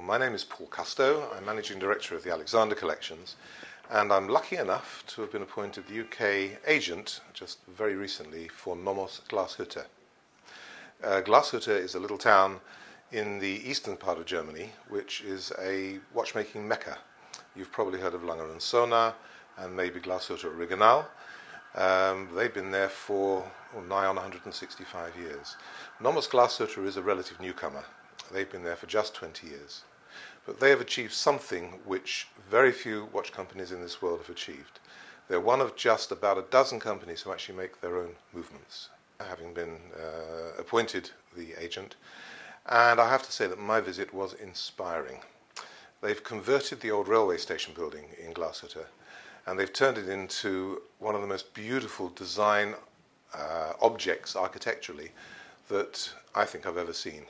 Well, my name is Paul Kustow. I'm Managing Director of the Alexander Collections, and I'm lucky enough to have been appointed the UK agent just very recently for NOMOS Glashütte. Glashütte is a little town in the eastern part of Germany, which is a watchmaking mecca. You've probably heard of Langer & Söhne and maybe Glashütte Original. They've been there for nigh on 165 years. NOMOS Glashütte is a relative newcomer. They've been there for just 20 years. But they have achieved something which very few watch companies in this world have achieved. They're one of just about a dozen companies who actually make their own movements, having been appointed the agent. And I have to say that my visit was inspiring. They've converted the old railway station building in Glashütte, and they've turned it into one of the most beautiful design objects architecturally that I think I've ever seen.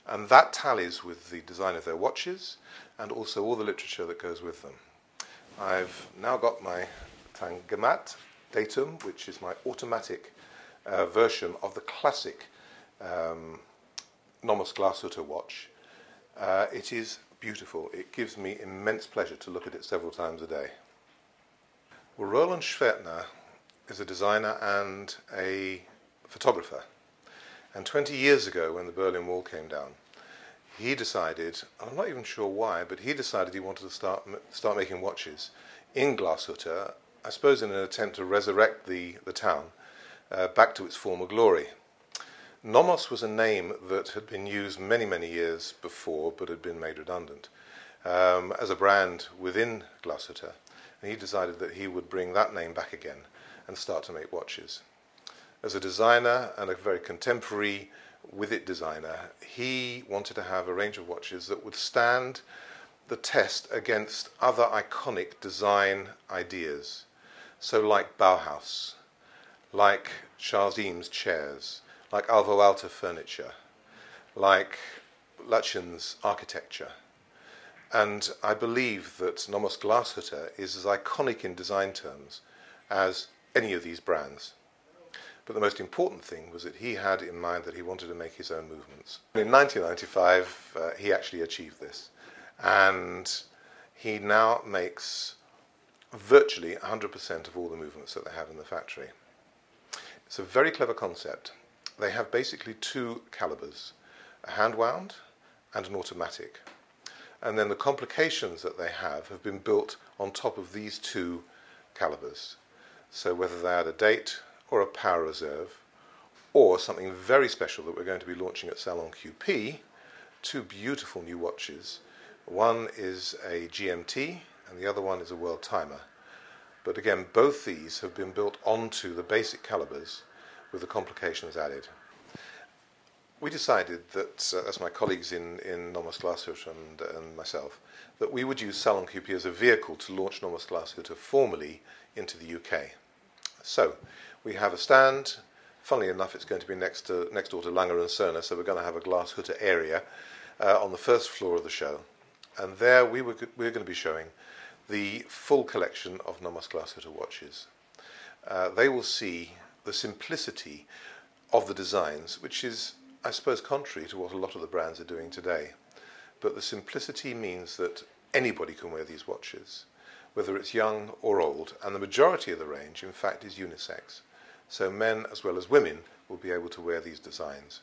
And that tallies with the design of their watches and also all the literature that goes with them. I've now got my Tangomat datum, which is my automatic version of the classic NOMOS Glashütte watch. It is beautiful. It gives me immense pleasure to look at it several times a day. Well, Roland Schwertner is a designer and a photographer. And 20 years ago, when the Berlin Wall came down, he decided, I'm not even sure why, but he decided he wanted to start making watches in Glashütte, I suppose in an attempt to resurrect the town back to its former glory. NOMOS was a name that had been used many, many years before, but had been made redundant as a brand within Glashütte. And he decided that he would bring that name back again and start to make watches. As a designer and a very contemporary with it designer, he wanted to have a range of watches that would stand the test against other iconic design ideas. So like Bauhaus, like Charles Eames chairs, like Aalto furniture, like Lutyens architecture. And I believe that NOMOS Glashütte is as iconic in design terms as any of these brands. But the most important thing was that he had in mind that he wanted to make his own movements. In 1995, he actually achieved this. And he now makes virtually 100% of all the movements that they have in the factory. It's a very clever concept. They have basically two calibers, a hand-wound and an automatic. And then the complications that they have been built on top of these two calibers. So whether they add a date or a power reserve, or something very special that we're going to be launching at SalonQP, two beautiful new watches. One is a GMT and the other one is a world timer. But again, both these have been built onto the basic calibers with the complications added. We decided that, as my colleagues in NOMOS Glashütte and myself, that we would use SalonQP as a vehicle to launch NOMOS Glashütte formally into the UK. So, we have a stand. Funnily enough, it's going to be next door to Langer & Söhne, so we're going to have a Glashütte area on the first floor of the show. And there we're going to be showing the full collection of NOMOS Glashütte watches. They will see the simplicity of the designs, which is, I suppose, contrary to what a lot of the brands are doing today. But the simplicity means that anybody can wear these watches, whether it's young or old, and the majority of the range, in fact, is unisex. So men as well as women will be able to wear these designs.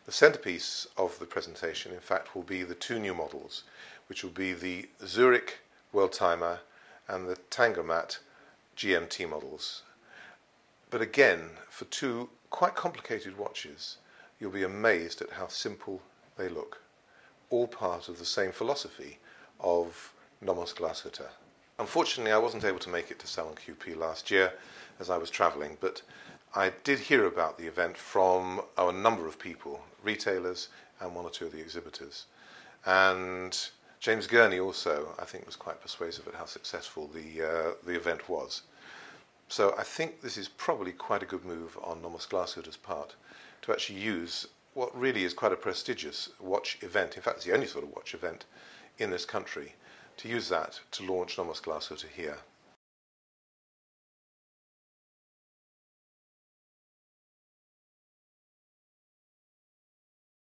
The centerpiece of the presentation, in fact, will be the two new models, which will be the Zürich World Timer and the Tangomat GMT models. But again, for two quite complicated watches, you'll be amazed at how simple they look. All part of the same philosophy of NOMOS Glashütte. Unfortunately, I wasn't able to make it to SalonQP last year as I was travelling, but I did hear about the event from a number of people, retailers and one or two of the exhibitors. And James Gurney also, I think, was quite persuasive at how successful the event was. So I think this is probably quite a good move on NOMOS Glashütte's part to actually use what really is quite a prestigious watch event. In fact, it's the only sort of watch event in this country, to use that to launch NOMOS Glashütte here.